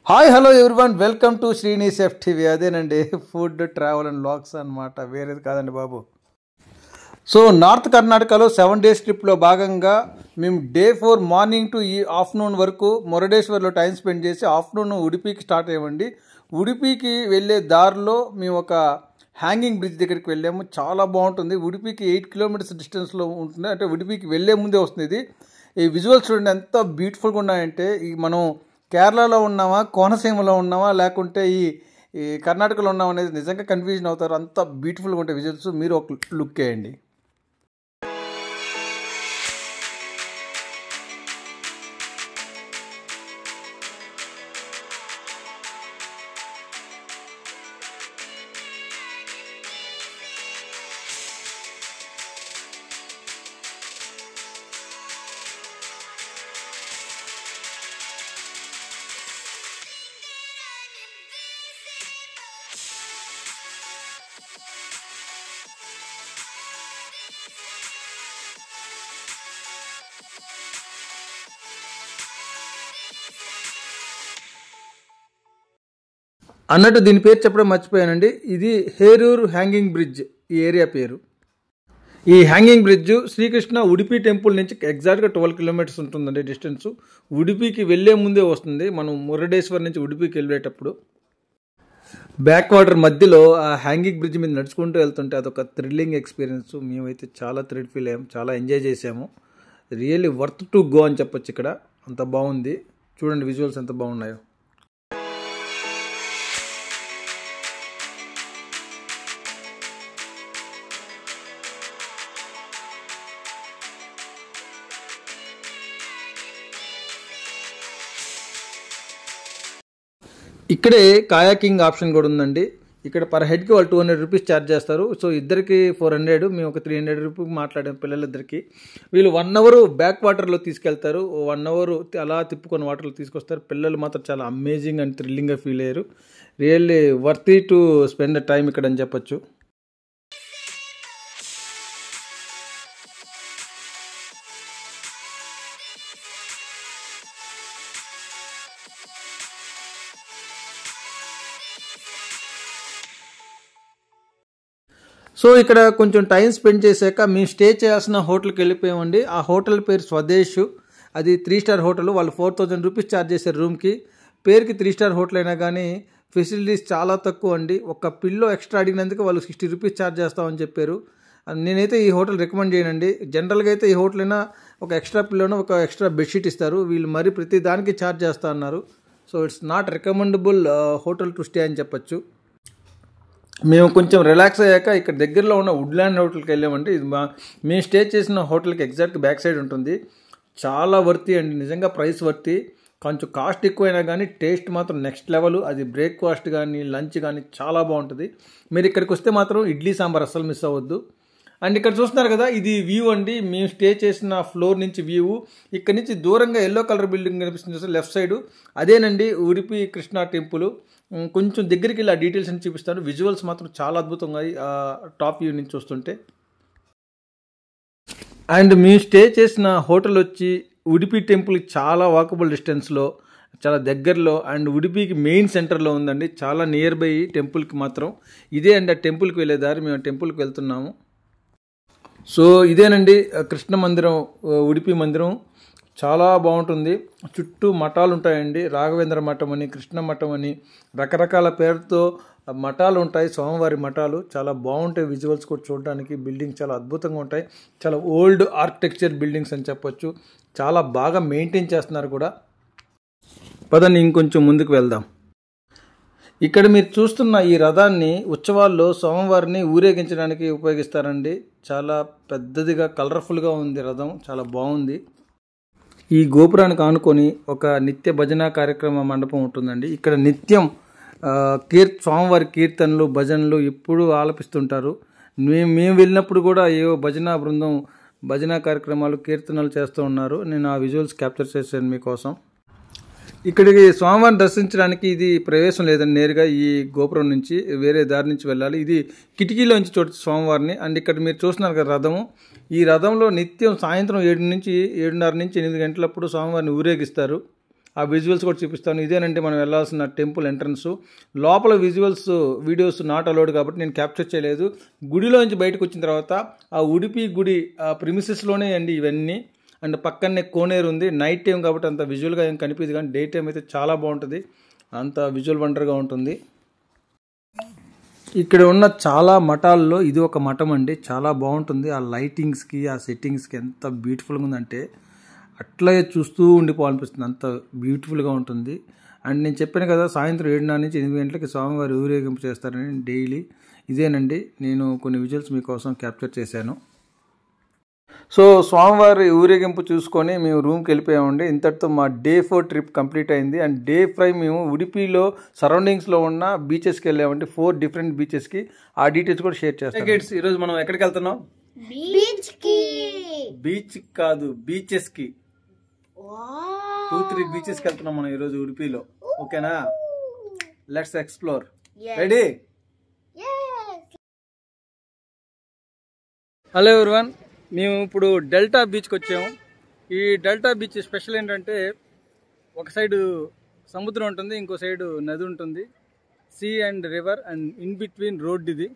Hi hello everyone, welcome to Sreeni's FTV. అదేనండి, food travel and vlogs అనమాట, వేరేది కాదండి బాబు. సో నార్త్ కర్ణాటకలో 7 days ట్రిప్లో భాగంగా మేము Day 4 మార్నింగ్ టు ఈ ఆఫ్టర్నూన్ వరకు మురుడేశ్వర్లో టైం స్పెండ్ చేసి ఆఫ్టర్నూన్ ఉడిపికి స్టార్ట్ అయ్యామండి. ఉడిపికి వెళ్ళే దారిలో మేము ఒక హ్యాంగింగ్ బ్రిడ్జ్ దగ్గరికి వెళ్ళాము. చాలా బాగుంటుంది. ఉడిపికి 8 kilometers డిస్టెన్స్లో ఉంటుంది. అంటే ఉడిపికి వెళ్ళే ముందే వస్తుంది ఇది. ఈ విజువల్స్ చూడండి ఎంత బ్యూటిఫుల్గా ఉన్నాయంటే, ఈ మనం కేరళలో ఉన్నామా, కోనసీమలో ఉన్నామా, లేకుంటే ఈ కర్ణాటకలో ఉన్నామా అనేది నిజంగా కన్ఫ్యూజన్ అవుతారు. అంత బ్యూటిఫుల్గా ఉంటాయి విజువల్స్. మీరు ఒక లుక్ వేయండి. అన్నట్టు దీని పేరు చెప్పడం మర్చిపోయానండి. ఇది హేరూర్ హ్యాంగింగ్ బ్రిడ్జ్, ఈ ఏరియా పేరు. ఈ hanging bridge Srikrishna Udupi temple నుంచి ఎగ్జాక్ట్గా 12 kilometers ఉంటుందండి డిస్టెన్స్. ఉడిపికి వెళ్ళే ముందే వస్తుంది. మనం మురుడేశ్వర్ నుంచి ఉడిపికి వెళ్ళేటప్పుడు బ్యాక్ వాటర్ మధ్యలో ఆ హ్యాంగింగ్ బ్రిడ్జ్ మీద నడుచుకుంటూ వెళ్తుంటే అదొక థ్రిల్లింగ్ ఎక్స్పీరియన్స్. మేమైతే చాలా థ్రిల్ ఫీల్ అయ్యాము, చాలా ఎంజాయ్ చేసాము. రియల్లీ వర్త్ టు గో అని చెప్పొచ్చు. ఇక్కడ అంత బాగుంది. చూడండి విజువల్స్ ఎంత బాగున్నాయో. ఇక్కడే కాయాకింగ్ ఆప్షన్ కూడా ఉందండి. ఇక్కడ పర్ హెడ్కి వాళ్ళు 200 rupees ఛార్జ్ చేస్తారు. సో ఇద్దరికి 400, మేము ఒక 300 rupees మాట్లాడాము పిల్లలిద్దరికి. వీళ్ళు 1 hour బ్యాక్ వాటర్లో తీసుకెళ్తారు, 1 hour అలా తిప్పుకొని వాటర్లో తీసుకొస్తారు. పిల్లలు మాత్రం చాలా అమేజింగ్ అండ్ థ్రిల్లింగ్గా ఫీల్ అయ్యారు. Really worthy to spend the time ఇక్కడ అని చెప్పచ్చు. సో ఇక్కడ కొంచెం టైం స్పెండ్ చేశాక మేము స్టే చేయాల్సిన హోటల్కి వెళ్ళిపోయామండి. ఆ హోటల్ పేరు స్వదేశ్. అది 3 star హోటల్. వాళ్ళు 4000 rupees ఛార్జ్ చేశారు రూమ్కి. పేరుకి 3 star హోటల్ అయినా కానీ ఫెసిలిటీస్ చాలా తక్కువ అండి. ఒక పిల్లో ఎక్స్ట్రా అడిగినందుకు వాళ్ళు 60 rupees ఛార్జ్ చేస్తామని చెప్పారు. నేనైతే ఈ హోటల్ రికమెండ్ చేయనండి. జనరల్గా అయితే ఈ హోటల్ అయినా ఒక ఎక్స్ట్రా పిల్లోనో ఒక ఎక్స్ట్రా బెడ్షీట్ ఇస్తారు. వీళ్ళు మరి ప్రతి దానికి ఛార్జ్ చేస్తా అన్నారు. So it's not recommendable hotel to stay అని చెప్పచ్చు. మేము కొంచెం రిలాక్స్ అయ్యాక ఇక్కడ దగ్గరలో ఉన్న వుడ్లాండ్ హోటల్కి వెళ్ళామంటే, ఇది మేము స్టే చేసిన హోటల్కి ఎగ్జాక్ట్ బ్యాక్ సైడ్ ఉంటుంది. చాలా వర్తి అండి, నిజంగా ప్రైస్ వర్తి. కొంచెం కాస్ట్ ఎక్కువైనా కానీ టేస్ట్ మాత్రం నెక్స్ట్ లెవెల్. అది బ్రేక్ఫాస్ట్ కానీ లంచ్ కానీ చాలా బాగుంటుంది. మీరు ఇక్కడికి వస్తే మాత్రం ఇడ్లీ సాంబార్ అస్సలు మిస్ అవ్వద్దు. అండ్ ఇక్కడ చూస్తున్నారు కదా, ఇది వ్యూ అండి. మేము స్టే చేసిన ఫ్లోర్ నుంచి వ్యూ. ఇక్కడ నుంచి దూరంగా ఎల్లో కలర్ బిల్డింగ్ కనిపిస్తుంది లెఫ్ట్ సైడ్, అదేనండి ఉడిపి కృష్ణ టెంపుల్. కొంచెం దగ్గరికి వెళ్ళి ఆ డీటెయిల్స్ అని చూపిస్తాను. విజువల్స్ మాత్రం చాలా అద్భుతంగా టాప్ వ్యూ నుంచి చూస్తుంటే. అండ్ మేము స్టే చేసిన హోటల్ వచ్చి ఉడిపి టెంపుల్కి చాలా వాకబుల్ డిస్టెన్స్లో, చాలా దగ్గరలో, అండ్ ఉడిపికి మెయిన్ సెంటర్లో ఉందండి. చాలా నియర్ బై టెంపుల్కి మాత్రం. ఇదే అండి ఆ టెంపుల్కి వెళ్ళే దారి. మేము టెంపుల్కి వెళ్తున్నాము. సో ఇదేనండి కృష్ణ మందిరం, ఉడిపి మందిరం. చాలా బాగుంటుంది. చుట్టూ మఠాలు ఉంటాయండి. రాఘవేంద్ర మఠం అని, కృష్ణ మఠం అని రకరకాల పేరుతో మఠాలు ఉంటాయి, స్వామివారి మఠాలు. చాలా బాగుంటాయి విజువల్స్ కూడా చూడడానికి. బిల్డింగ్స్ చాలా అద్భుతంగా ఉంటాయి. చాలా ఓల్డ్ ఆర్కిటెక్చర్ బిల్డింగ్స్ అని చెప్పొచ్చు. చాలా బాగా మెయింటైన్ చేస్తున్నారు కూడా. పదండి ఇంకొంచెం ముందుకు వెళ్దాం. ఇక్కడ మీరు చూస్తున్న ఈ రథాన్ని ఉత్సవాల్లో స్వామివారిని ఊరేగించడానికి ఉపయోగిస్తారండి. చాలా పెద్దదిగా కలర్ఫుల్గా ఉంది రథం, చాలా బాగుంది. ఈ గోపురానికి ఆనుకొని ఒక నిత్య భజన కార్యక్రమ మండపం ఉంటుందండి. ఇక్కడ నిత్యం స్వామివారి కీర్తనలు, భజనలు ఎప్పుడూ ఆలపిస్తుంటారు. మేము వెళ్ళినప్పుడు కూడా ఏవో భజన బృందం భజన కార్యక్రమాలు, కీర్తనలు చేస్తూ ఉన్నారు. నేను ఆ విజువల్స్ క్యాప్చర్ చేశాను మీకోసం. ఇక్కడికి స్వామివారిని దర్శించడానికి ఇది ప్రవేశం లేదండి. నేరుగా ఈ గోపురం నుంచి వేరే దారి నుంచి వెళ్ళాలి. ఇది కిటికీలోంచి చూడొచ్చు స్వామివారిని. అండ్ ఇక్కడ మీరు చూస్తున్నారు కదా రథము. ఈ రథంలో నిత్యం సాయంత్రం 7 నుంచి 7:30 నుంచి 8 గంటలప్పుడు స్వామివారిని ఊరేగిస్తారు. ఆ విజువల్స్ కూడా చూపిస్తాను. ఇదేనంటే మనం వెళ్ళాల్సిన టెంపుల్ ఎంట్రన్స్. లోపల విజువల్స్ వీడియోస్ నాట్ అలౌడ్ కాబట్టి నేను క్యాప్చర్ చేయలేదు. గుడిలోంచి బయటకు వచ్చిన తర్వాత ఆ ఉడిపి గుడి ఆ ప్రిమిసెస్లోనే అండి ఇవన్నీ. అండ్ పక్కనే కోనేరు ఉంది. నైట్ టైం కాబట్టి అంత విజువల్గా ఏం కనిపించదు, కానీ డే టైం అయితే చాలా బాగుంటుంది, అంత విజువల్ వండర్గా ఉంటుంది. ఇక్కడ ఉన్న చాలా మఠాల్లో ఇది ఒక మఠం అండి. చాలా బాగుంటుంది. ఆ లైటింగ్స్కి ఆ సెట్టింగ్స్కి ఎంత బ్యూటిఫుల్గా ఉందంటే అట్లాగే చూస్తూ ఉండిపోవాలనిపిస్తుంది, అంత బ్యూటిఫుల్గా ఉంటుంది. అండ్ నేను చెప్పాను కదా, సాయంత్రం 7:30 నుంచి 8 గంటలకి స్వామివారి ఊరేగింపు చేస్తారని డైలీ. ఇదేనండి, నేను కొన్ని విజువల్స్ మీకోసం క్యాప్చర్ చేశాను. సో స్వామివారి ఊరేగింపు చూసుకొని మేము రూమ్కి వెళ్ళిపోయామండి. ఇంతటితో మా డే 4 ట్రిప్ కంప్లీట్ అయింది. అండ్ డే 5 మేము ఉడిపిలో సరౌండింగ్స్లో ఉన్న బీచెస్కి వెళ్ళామండి, 4 డిఫరెంట్ బీచెస్కి. ఆ డీటెయిల్స్ కూడా షేర్ చేస్తాం. కిడ్స్, ఈరోజు మనం ఎక్కడికి వెళ్తున్నాం? బీచ్ కాదు, బీచెస్కి. 2-3 బీచెస్కి వెళ్తున్నాం మనం ఈరోజు ఉడిపిలో. ఓకేనా? Let's explore. Ready? Hello everyone, మేము ఇప్పుడు డెల్టా బీచ్కి వచ్చాము. ఈ డెల్టా బీచ్ స్పెషల్ ఏంటంటే ఒక సైడు సముద్రం ఉంటుంది, ఇంకో సైడు నది ఉంటుంది, sea and river, and in between road ఇది.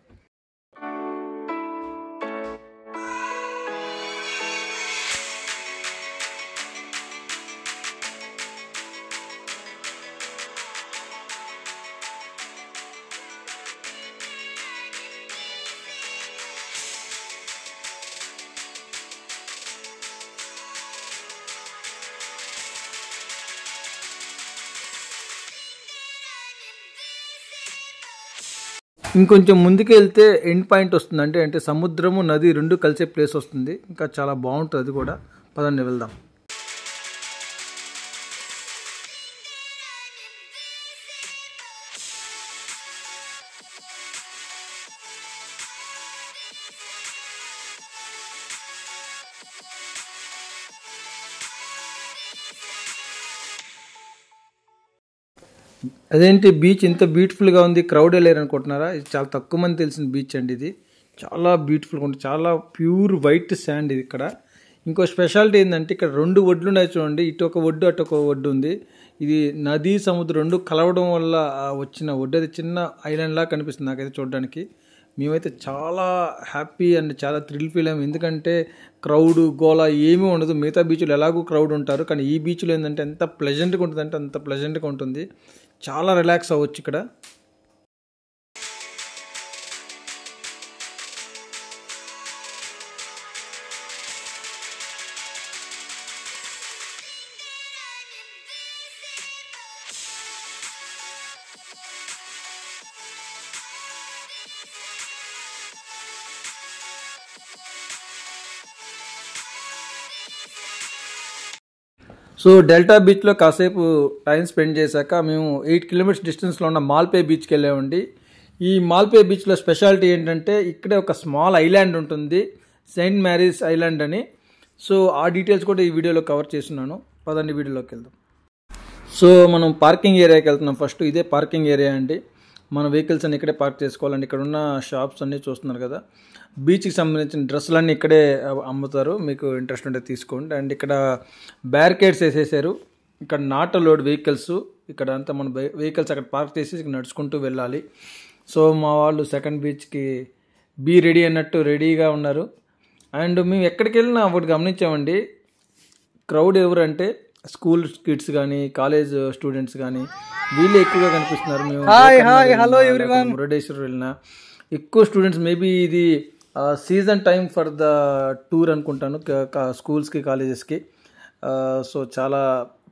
ఇంకొంచెం ముందుకు వెళ్తే ఎండ్ పాయింట్ వస్తుంది, అంటే సముద్రము నది రెండు కలిసే ప్లేస్ వస్తుంది. ఇంకా చాలా బాగుంటుంది అది కూడా. పదండి వెళ్దాం. అదేంటి బీచ్ ఇంత బ్యూటిఫుల్గా ఉంది, క్రౌడ్ లేరు అనుకుంటున్నారా? ఇది చాలా తక్కువ మంది తెలిసిన బీచ్ అండి. ఇది చాలా బ్యూటిఫుల్గా ఉంటుంది, చాలా ప్యూర్ వైట్ శాండ్ ఇది. ఇక్కడ ఇంకో స్పెషాలిటీ ఏంటంటే ఇక్కడ 2 ఒడ్లు ఉన్నాయి చూడండి, ఇటు ఒక ఒడ్డు అటు ఒక ఒడ్డు ఉంది. ఇది నది సముద్రం రెండు కలవడం వల్ల వచ్చిన ఒడ్డు. అది చిన్న ఐలాండ్ లాగా కనిపిస్తుంది నాకైతే చూడడానికి. మేమైతే చాలా హ్యాపీ అండ్ చాలా థ్రిల్ ఫీల్ అయ్యాము, ఎందుకంటే క్రౌడ్ గోలా ఏమీ ఉండదు. మిగతా బీచ్లో ఎలాగూ క్రౌడ్ ఉంటారు, కానీ ఈ బీచ్లో ఏంటంటే ఎంత ప్లెజెంట్గా ఉంటుంది అంటే అంత ప్లెజెంట్గా ఉంటుంది. చాలా రిలాక్స్ అవ్వచ్చు ఇక్కడ. సో డెల్టా బీచ్లో కాసేపు టైం స్పెండ్ చేశాక మేము 8 కిలోమీటర్స్ డిస్టెన్స్లో ఉన్న మాల్పే బీచ్కి వెళ్ళామండి. ఈ మాల్పే బీచ్లో స్పెషాలిటీ ఏంటంటే ఇక్కడే ఒక స్మాల్ ఐలాండ్ ఉంటుంది, సెయింట్ మ్యారీస్ ఐలాండ్ అని. సో ఆ డీటెయిల్స్ కూడా ఈ వీడియోలో కవర్ చేస్తున్నాను. పదండి వీడియోలోకి వెళ్దాం. సో మనం పార్కింగ్ ఏరియాకి వెళ్తున్నాం. ఫస్ట్ ఇదే పార్కింగ్ ఏరియా అండి. మన వెహికల్స్ అన్ని ఇక్కడే పార్క్ చేసుకోవాలండి. ఇక్కడ ఉన్న షాప్స్ అన్నీ చూస్తున్నారు కదా. బీచ్కి సంబంధించిన డ్రెస్సులన్నీ ఇక్కడే అమ్ముతారు, మీకు ఇంట్రెస్ట్ ఉంటే తీసుకోండి. అండ్ ఇక్కడ బ్యారికేడ్స్ వేసేసారు. ఇక్కడ నాట్ అలౌడ్ వెహికల్స్. ఇక్కడ అంతా మన వెహికల్స్ అక్కడ పార్క్ చేసి నడుచుకుంటూ వెళ్ళాలి. సో మా వాళ్ళు సెకండ్ బీచ్కి బీ రెడీ అన్నట్టు రెడీగా ఉన్నారు. అండ్ మేము ఎక్కడికి వెళ్ళినా ఒకటి గమనించామండి, క్రౌడ్ ఎవరంటే స్కూల్ కిడ్స్ కానీ కాలేజ్ స్టూడెంట్స్ కానీ వీళ్ళు ఎక్కువగా కనిపిస్తున్నారు. మేము మురుడేశ్వర్ వెళ్ళినా ఎక్కువ స్టూడెంట్స్. మేబీ ఇది season time for the tour అనుకుంటాను, స్కూల్స్కి కాలేజెస్కి. సో చాలా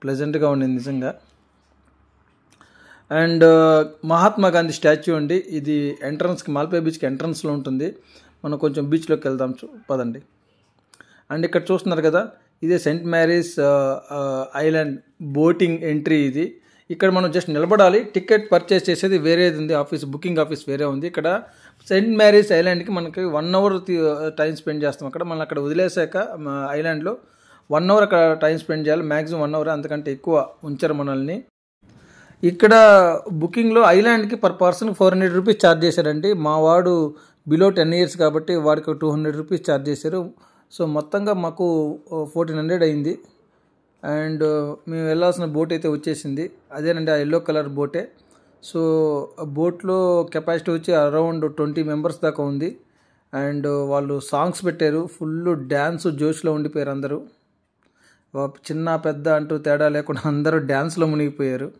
ప్లెజెంట్గా ఉండింది నిజంగా. అండ్ మహాత్మా గాంధీ స్టాచ్యూ అండి, ఇది ఎంట్రన్స్కి మాల్పే బీచ్కి ఎంట్రన్స్లో ఉంటుంది. మనం కొంచెం బీచ్లోకి వెళ్దాం, పదండి. అండ్ ఇక్కడ చూస్తున్నారు కదా, ఇదే Saint marries island boating entry ఇది. ఇక్కడ మనం జస్ట్ నిలబడాలి, టికెట్ పర్చేస్ చేసేది వేరేది ఉంది, ఆఫీస్ బుకింగ్ ఆఫీస్ వేరే ఉంది. ఇక్కడ సెయింట్ మ్యారీస్ ఐలాండ్కి మనకి 1 అవర్ టైం స్పెండ్ చేస్తాం. అక్కడ మనం అక్కడ వదిలేసాక ఐలాండ్లో 1 అవర్ అక్కడ టైం స్పెండ్ చేయాలి, మ్యాక్సిమం 1 అవర్, అంతకంటే ఎక్కువ ఉంచారు మనల్ని. ఇక్కడ బుకింగ్లో ఐలాండ్కి పర్ పర్సన్ 400 రూపీస్ ఛార్జ్ చేశారండి. మా వాడు బిలో 10 years కాబట్టి వాడికి 200 రూపీస్ ఛార్జ్ చేశారు. సో మొత్తంగా మాకు 1400 అయింది. అండ్ మేము వెళ్ళాల్సిన బోట్ అయితే వచ్చేసింది. అదేనండి ఆ ఎల్లో కలర్ బోటే. సో బోట్లో కెపాసిటీ వచ్చి అరౌండ్ 20 మెంబర్స్ దాకా ఉంది. అండ్ వాళ్ళు సాంగ్స్ పెట్టారు, ఫుల్ డ్యాన్స్ జోష్లో ఉండిపోయారు అందరూ. చిన్న పెద్ద అంటూ తేడా లేకుండా అందరూ డ్యాన్స్లో మునిగిపోయారు.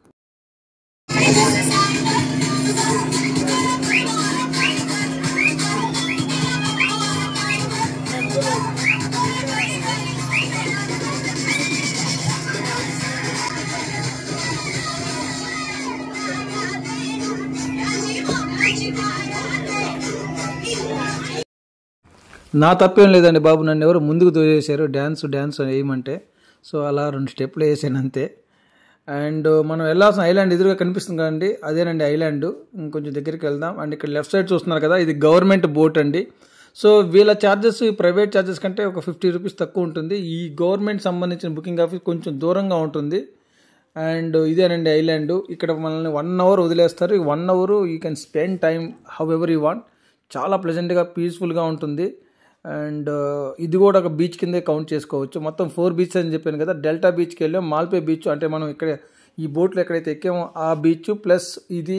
నా తప్పేం లేదండి బాబు, నన్ను ఎవరు ముందుకు తోసేశారు డ్యాన్స్ వేయమంటే. సో అలా 2 స్టెప్లు వేసాను అంతే. అండ్ మనం వెళ్ళాల్సిన ఐలాండ్ ఎదురుగా కనిపిస్తుంది కదండి, అదేనండి ఐలాండ్. ఇంకొంచెం దగ్గరికి వెళ్దాం. అండ్ ఇక్కడ లెఫ్ట్ సైడ్ చూస్తున్నారు కదా, ఇది గవర్నమెంట్ బోట్ అండి. సో వీళ్ళ ఛార్జెస్ ప్రైవేట్ ఛార్జెస్ కంటే ఒక 50 రూపీస్ తక్కువ ఉంటుంది. ఈ గవర్నమెంట్ సంబంధించిన బుకింగ్ ఆఫీస్ కొంచెం దూరంగా ఉంటుంది. అండ్ ఇదేనండి ఐలాండ్. ఇక్కడ మనల్ని 1 అవర్ వదిలేస్తారు. 1 hour you can spend time however you want. చాలా ప్లెజెంట్గా పీస్ఫుల్గా ఉంటుంది. అండ్ ఇది కూడా ఒక బీచ్ కిందే కౌంట్ చేసుకోవచ్చు. మొత్తం 4 బీచెస్ అని చెప్పాను కదా. డెల్టా బీచ్కి వెళ్ళాం, మాల్పే బీచ్ అంటే మనం ఇక్కడ ఈ బోట్లో ఎక్కడైతే ఎక్కామో ఆ బీచ్, ప్లస్ ఇది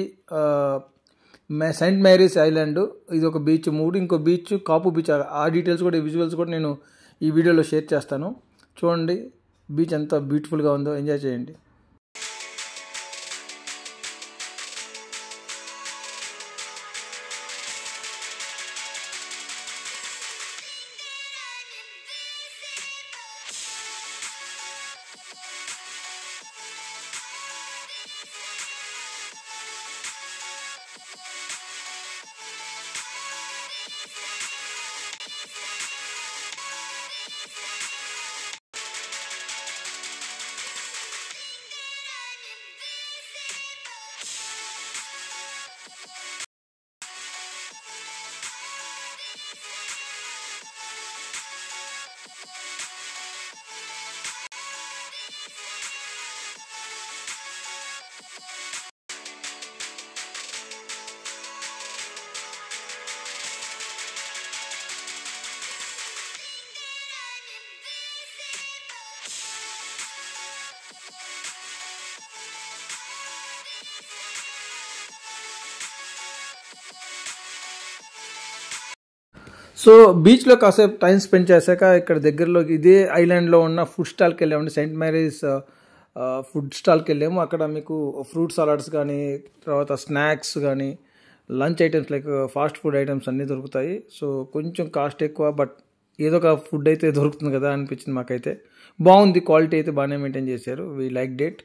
సెయింట్ మేరీస్ ఐలాండ్, ఇది ఒక బీచ్. 3 ఇంకో బీచ్ కాపు బీచ్. ఆ డీటెయిల్స్ కూడా, విజువల్స్ కూడా నేను ఈ వీడియోలో షేర్ చేస్తాను. చూడండి బీచ్ ఎంత బ్యూటిఫుల్గా ఉందో, ఎంజాయ్ చేయండి. సో బీచ్లో కాసేపు టైం స్పెండ్ చేశాక ఇక్కడ దగ్గరలో ఇదే ఐలాండ్లో ఉన్న ఫుడ్ స్టాల్కి వెళ్ళామండి. సెయింట్ మేరీస్ ఫుడ్ స్టాల్కి వెళ్ళాము. అక్కడ మీకు ఫ్రూట్ సలాడ్స్ కానీ, తర్వాత స్నాక్స్ కానీ, lunch items like fast food items అన్నీ దొరుకుతాయి. సో కొంచెం కాస్ట్ ఎక్కువ, బట్ ఏదో ఒక ఫుడ్ అయితే దొరుకుతుంది కదా అనిపించింది మాకైతే. బాగుంది, క్వాలిటీ అయితే బాగానే మెయింటైన్ చేశారు. We like date.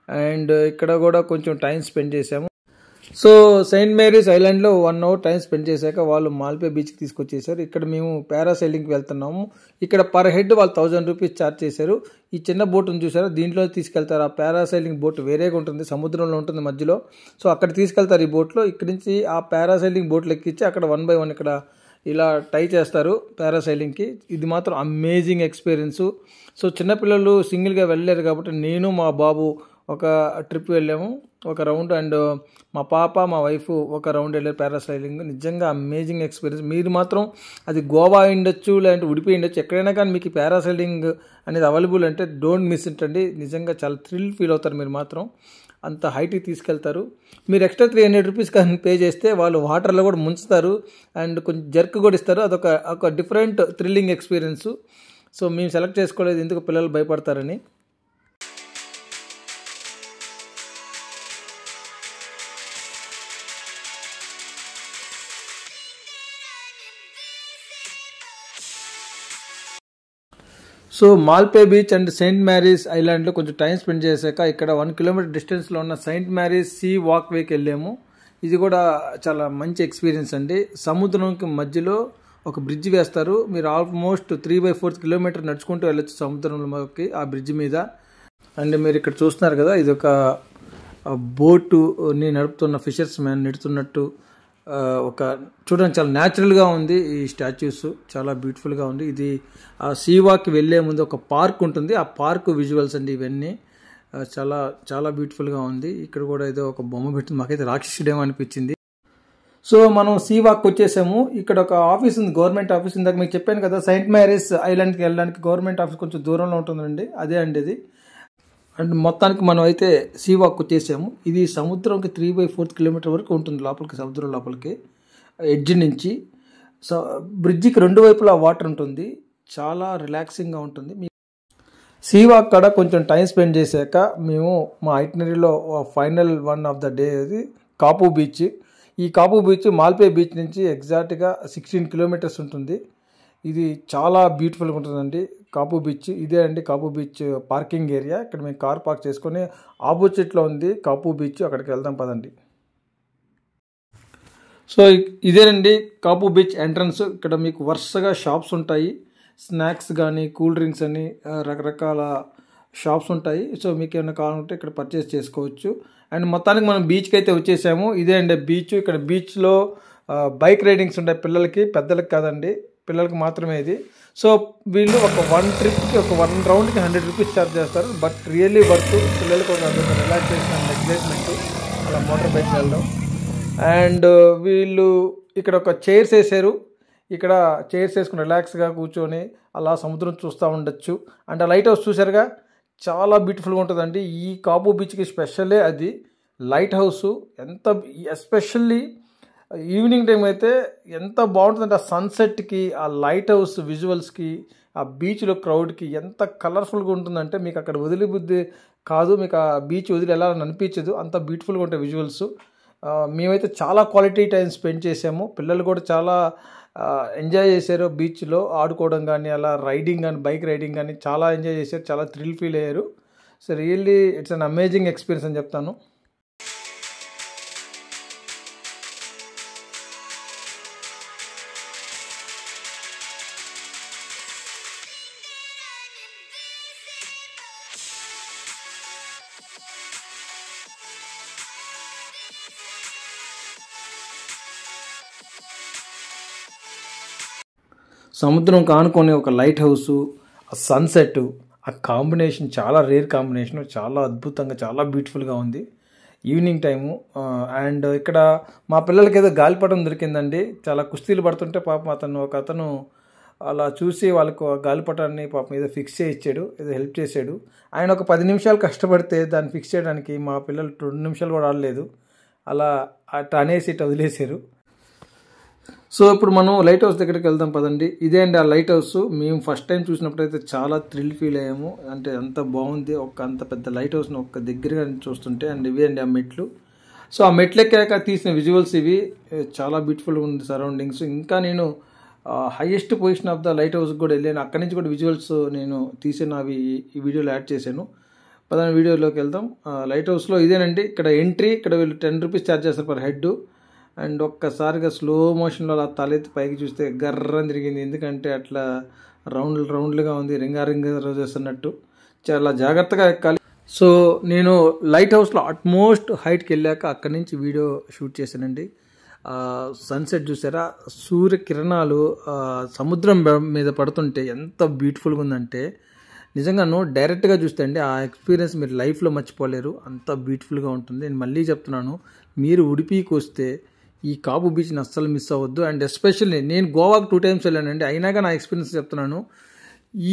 అండ్ ఇక్కడ కూడా కొంచెం టైం స్పెండ్ చేశాము. సో సెయింట్ మేరీస్ ఐలాండ్లో 1 అవర్ టైం స్పెండ్ చేశాక వాళ్ళు మాల్పే బీచ్కి తీసుకొచ్చేసారు. ఇక్కడ మేము పారాసైలింగ్కి వెళ్తున్నాము. ఇక్కడ పర్ హెడ్ వాళ్ళు 1000 రూపీస్ ఛార్జ్ చేశారు. ఈ చిన్న బోట్ని చూసారా, దీంట్లో తీసుకెళ్తారు. ఆ పారాసైలింగ్ బోట్ వేరేగా ఉంటుంది, సముద్రంలో ఉంటుంది మధ్యలో. సో అక్కడ తీసుకెళ్తారు ఈ బోట్లో. ఇక్కడి నుంచి ఆ పారాసైలింగ్ బోట్లు ఎక్కించి అక్కడ 1 by 1 ఇక్కడ ఇలా టై చేస్తారు పారాసైలింగ్కి. ఇది మాత్రం అమేజింగ్ ఎక్స్పీరియన్స్. సో చిన్నపిల్లలు సింగిల్గా వెళ్ళలేరు కాబట్టి నేను మా బాబు ఒక ట్రిప్ వెళ్ళాము, ఒక రౌండ్. అండ్ మా పాప మా వైఫ్ ఒక రౌండ్ వెళ్ళారు పారాసైలింగ్. నిజంగా అమేజింగ్ ఎక్స్పీరియన్స్. మీరు మాత్రం అది గోవా ఉండొచ్చు, లేదంటే ఉడిపి ఉండొచ్చు, ఎక్కడైనా కానీ మీకు పారాసైలింగ్ అనేది అవైలబుల్ అంటే డోంట్ మిస్ ఇట్ అండి. నిజంగా చాలా థ్రిల్ ఫీల్ అవుతారు మీరు మాత్రం. అంత హైట్కి తీసుకెళ్తారు. మీరు ఎక్స్ట్రా 300 రూపీస్ కానీ పే చేస్తే వాళ్ళు వాటర్లో కూడా ముంచుతారు అండ్ కొంచెం జర్క్ కూడా ఇస్తారు. అదొక డిఫరెంట్ థ్రిల్లింగ్ ఎక్స్పీరియన్స్. సో మేము సెలెక్ట్ చేసుకోలేదు, ఎందుకు పిల్లలు భయపడతారని. So Malpe beach and Saint Mary's ఐలాండ్లో కొంచెం టైం స్పెండ్ చేశాక ఇక్కడ 1 కిలోమీటర్ డిస్టెన్స్లో ఉన్న సెయింట్ మేరీస్ సీ వాక్వేకి వెళ్ళాము. ఇది కూడా చాలా మంచి ఎక్స్పీరియన్స్ అండి. సముద్రంకి మధ్యలో ఒక బ్రిడ్జ్ వేస్తారు. మీరు ఆల్మోస్ట్ 3/4 కిలోమీటర్ నడుచుకుంటూ వెళ్ళొచ్చు సముద్రంలోకి ఆ బ్రిడ్జ్ మీద. అండ్ మీరు ఇక్కడ చూస్తున్నారు కదా, ఇది ఒక బోటుని నడుపుతున్న ఫిషర్స్ మ్యాన్ నెడుతున్నట్టు ఒక చూడడానికి చాలా న్యాచురల్గా ఉంది. ఈ స్టాచ్యూస్ చాలా బ్యూటిఫుల్గా ఉంది. ఇది ఆ సీవాకి వెళ్ళే ముందు ఒక పార్క్ ఉంటుంది, ఆ పార్క్ విజువల్స్ అండి ఇవన్నీ. చాలా చాలా బ్యూటిఫుల్గా ఉంది. ఇక్కడ కూడా ఏదో ఒక బొమ్మ పెట్టింది, మాకైతే రాక్షసుడేమో అనిపించింది. సో మనం సీవాక్ వచ్చేసాము. ఇక్కడ ఒక ఆఫీస్ ఉంది, గవర్నమెంట్ ఆఫీస్. ఇందాక మీకు చెప్పాను కదా, సెయింట్ మేరీస్ ఐలాండ్కి వెళ్ళడానికి గవర్నమెంట్ ఆఫీస్ కొంచెం దూరంలో ఉంటుందండి. అదే అండి ఇది. అండ్ మొత్తానికి మనం అయితే సీ వాక్ చేసాము. ఇది సముద్రంకి 3/4 కిలోమీటర్ వరకు ఉంటుంది లోపలికి, సముద్రం లోపలికి ఎడ్జ్ నుంచి. సో బ్రిడ్జికి రెండు వైపులా వాటర్ ఉంటుంది, చాలా రిలాక్సింగ్గా ఉంటుంది. సీ వాక్ కాడ కొంచెం టైం స్పెండ్ చేశాక మేము మా ఐటినరీలో final one of the day అది కాపు బీచ్. ఈ కాపు బీచ్ మాల్పే బీచ్ నుంచి ఎగ్జాక్ట్గా 16 కిలోమీటర్స్ ఉంటుంది. ఇది చాలా బ్యూటిఫుల్గా ఉంటుందండి కాపు బీచ్. ఇదే అండి కాపు బీచ్ పార్కింగ్ ఏరియా. ఇక్కడ మేము కార్ పార్క్ చేసుకొని ఆపోజిట్లో ఉంది కాపు బీచ్, అక్కడికి వెళ్దాం పదండి. సో ఇదేనండి కాపు బీచ్ ఎంట్రన్స్. ఇక్కడ మీకు వరుసగా షాప్స్ ఉంటాయి, స్నాక్స్ కానీ కూల్ డ్రింక్స్ అని రకరకాల షాప్స్ ఉంటాయి. సో మీకు ఏమైనా కావాలంటే ఇక్కడ పర్చేస్ చేసుకోవచ్చు. అండ్ మొత్తానికి మనం బీచ్కి అయితే వచ్చేసాము. ఇదే అండి బీచ్. ఇక్కడ బీచ్లో బైక్ రైడింగ్స్ ఉంటాయి పిల్లలకి, పెద్దలకి కాదండి, పిల్లలకి మాత్రమే ఇది. సో వీళ్ళు ఒక 1 ట్రిప్కి ఒక 1 రౌండ్కి 100 రూపీస్ ఛార్జ్ చేస్తారు. But really worth. పిల్లలకి ఒక రిలాక్సేషన్ అండ్ ఎగ్జైట్మెంట్ అలా మోటార్ బైక్ వెళ్ళడం. అండ్ వీళ్ళు ఇక్కడ ఒక చైర్స్ వేసారు. ఇక్కడ చైర్స్ వేసుకుని రిలాక్స్గా కూర్చొని అలా సముద్రం చూస్తూ ఉండొచ్చు. అండ్ ఆ లైట్ హౌస్ చూసారుగా, చాలా బ్యూటిఫుల్గా ఉంటుందండి. ఈ కాపు బీచ్కి స్పెషల్లే అది లైట్ హౌస్. ఎంత ఎస్పెషల్లీ ఈవినింగ్ టైం అయితే ఎంత బాగుంటుందంటే ఆ సన్సెట్కి, ఆ లైట్ హౌస్ విజువల్స్కి, ఆ బీచ్లో క్రౌడ్కి ఎంత కలర్ఫుల్గా ఉంటుందంటే మీకు అక్కడ వదిలి బుద్ధి కాదు, మీకు ఆ బీచ్ వదిలి వెళ్ళాలని అనిపించదు, అంత బ్యూటిఫుల్గా ఉంటాయి విజువల్స్. మేమైతే చాలా క్వాలిటీ టైం స్పెండ్ చేసాము. పిల్లలు కూడా చాలా ఎంజాయ్ చేశారు బీచ్లో ఆడుకోవడం కానీ, అలా రైడింగ్ కానీ, బైక్ రైడింగ్ కానీ చాలా ఎంజాయ్ చేశారు, చాలా థ్రిల్ ఫీల్ అయ్యారు. So really it's an amazing experience అని చెప్తాను. సముద్రం కానుకొని ఒక లైట్ హౌసు, ఆ సన్సెట్, ఆ కాంబినేషన్ చాలా రేర్ కాంబినేషన్, చాలా అద్భుతంగా చాలా బ్యూటిఫుల్గా ఉంది ఈవినింగ్ టైము. అండ్ ఇక్కడ మా పిల్లలకి ఏదో గాలిపటం దొరికిందండి. చాలా కుస్తీలు పడుతుంటే పాపం ఒక అతను అలా చూసి వాళ్ళకు గాలిపటాన్ని పాపం ఏదో ఫిక్స్ చేసి ఇచ్చాడు, ఏదో హెల్ప్ చేశాడు. ఆయన ఒక 10 నిమిషాలు కష్టపడితే దాన్ని ఫిక్స్ చేయడానికి మా పిల్లలు 2 నిమిషాలు కూడా ఆడలేదు, అలా అట్లా అనేసి ఇట్లా వదిలేశారు. సో ఇప్పుడు మనం లైట్ హౌస్ దగ్గరికి వెళ్దాం పదండి. ఇదే అండి ఆ లైట్ హౌస్. మేము ఫస్ట్ టైం చూసినప్పుడు అయితే చాలా థ్రిల్ ఫీల్ అయ్యాము. అంటే అంత బాగుంది, అంత పెద్ద లైట్ హౌస్ని ఒక్క దగ్గరగా చూస్తుంటే. అండ్ ఇవి అండి ఆ మెట్లు. సో ఆ మెట్లు ఎక్కాక తీసిన విజువల్స్ ఇవి, చాలా బ్యూటిఫుల్గా ఉంది సరౌండింగ్స్. ఇంకా నేను highest position of the light హౌస్కి కూడా వెళ్ళాను. అక్కడి నుంచి కూడా విజువల్స్ నేను తీసాను, అవి ఈ వీడియోలో యాడ్ చేశాను. పదాన వీడియోలోకి వెళ్దాం. లైట్ హౌస్లో ఇదేనండి, ఇక్కడ ఎంట్రీ. ఇక్కడ వీళ్ళు 10 రూపీస్ ఛార్జ్ చేస్తారు పర్ హెడ్. అండ్ ఒక్కసారిగా స్లో మోషన్లో అలా తలెత్తి పైకి చూస్తే గర్రం తిరిగింది. ఎందుకంటే అట్లా రౌండ్లుగా ఉంది, రింగా రోజెస్ అన్నట్టు. చాలా జాగ్రత్తగా ఎక్కాలి. సో నేను లైట్ హౌస్లో అట్మోస్ట్ హైట్కి వెళ్ళాక అక్కడి నుంచి వీడియో షూట్ చేశానండి. సన్సెట్ చూసారా, సూర్యకిరణాలు సముద్రం మీద పడుతుంటే ఎంత బ్యూటిఫుల్గా ఉందంటే నిజంగాను డైరెక్ట్గా చూస్తే అండి ఆ ఎక్స్పీరియన్స్ మీరు లైఫ్లో మర్చిపోలేరు, అంత బ్యూటిఫుల్గా ఉంటుంది. నేను మళ్ళీ చెప్తున్నాను, మీరు ఉడిపికి వస్తే ఈ కాపు బీచ్ని అస్సలు మిస్ అవ్వద్దు. అండ్ ఎస్పెషల్లీ నేను గోవాకు 2 టైమ్స్ వెళ్ళానండి, అయినాక నా ఎక్స్పీరియన్స్ చెప్తున్నాను.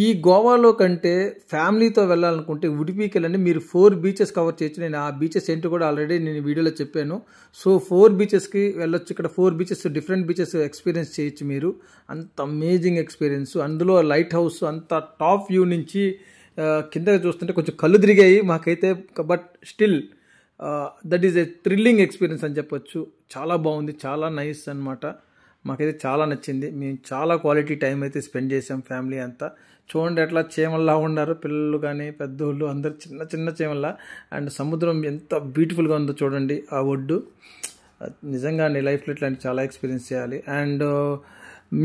ఈ గోవాలో కంటే ఫ్యామిలీతో వెళ్ళాలనుకుంటే ఉడిపికి వెళ్ళండి. మీరు 4 బీచెస్ కవర్ చేయొచ్చు. నేను ఆ బీచెస్ ఏంటో కూడా ఆల్రెడీ నేను వీడియోలో చెప్పాను. సో 4 బీచెస్కి వెళ్ళొచ్చు. ఇక్కడ 4 బీచెస్ డిఫరెంట్ బీచెస్ ఎక్స్పీరియన్స్ చేయొచ్చు మీరు. అంత అమేజింగ్ ఎక్స్పీరియన్స్. అందులో లైట్ హౌస్ అంత టాప్ వ్యూ నుంచి కింద చూస్తుంటే కొంచెం కళ్ళు తిరిగాయి మాకైతే. But still that is a thrilling experience అని చెప్పొచ్చు. చాలా బాగుంది, చాలా నైస్ అనమాట. మాకైతే చాలా నచ్చింది. మేము చాలా క్వాలిటీ టైం అయితే స్పెండ్ చేసాం ఫ్యామిలీ అంతా. చూడండి ఎట్లా చీమల్లా ఉన్నారు పిల్లలు కానీ పెద్దోళ్ళు అందరు, చిన్న చిన్న చీమల్లా. అండ్ సముద్రం ఎంత బ్యూటిఫుల్గా ఉందో చూడండి ఆ ఒడ్డు. నిజంగా నీ లైఫ్లో ఇట్లాంటి చాలా ఎక్స్పీరియన్స్ చేయాలి. అండ్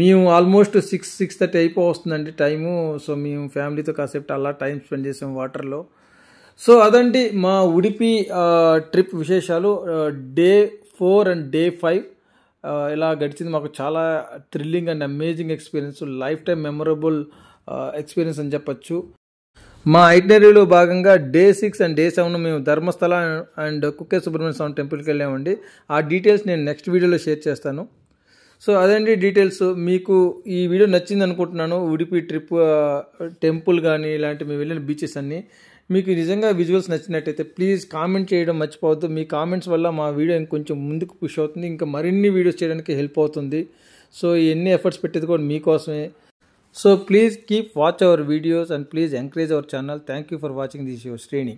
మేము ఆల్మోస్ట్ 6:30 అయిపోతుందండి టైము. సో మేము ఫ్యామిలీతో కాసేపు అలా టైం స్పెండ్ చేసాం వాటర్లో. సో అదండి మా ఉడిపి ట్రిప్ విశేషాలు. డే 4 అండ్ డే 5 ఇలా గడిచింది. మాకు చాలా thrilling and amazing experience, life time memorable experience అని చెప్పచ్చు. మా ఐటినరీలో భాగంగా డే 6 అండ్ డే 7 మేము ధర్మస్థల అండ్ కుక్కే సుబ్రహ్మణ్య స్వామి టెంపుల్కి వెళ్ళామండి. ఆ డీటెయిల్స్ నేను నెక్స్ట్ వీడియోలో షేర్ చేస్తాను. సో అదండి డీటెయిల్స్. మీకు ఈ వీడియో నచ్చింది అనుకుంటున్నాను. ఉడిపి ట్రిప్, టెంపుల్ కానీ ఇలాంటి మేము వెళ్ళిన బీచెస్ అన్నీ. మీకు నిజంగా విజువల్స్ నచ్చినట్టయితే ప్లీజ్ కామెంట్ చేయడం మర్చిపోవద్దు. మీ కామెంట్స్ వల్ల మా వీడియో ఇంకొంచెం ముందుకు పుష్ అవుతుంది, ఇంకా మరిన్ని వీడియోస్ చేయడానికి హెల్ప్ అవుతుంది. సో ఎన్ని ఎఫర్ట్స్ పెట్టేది కూడా మీకోసమే. So please keep watch our videos and please encourage our channel. Thank you for watching this your శ్రేణి.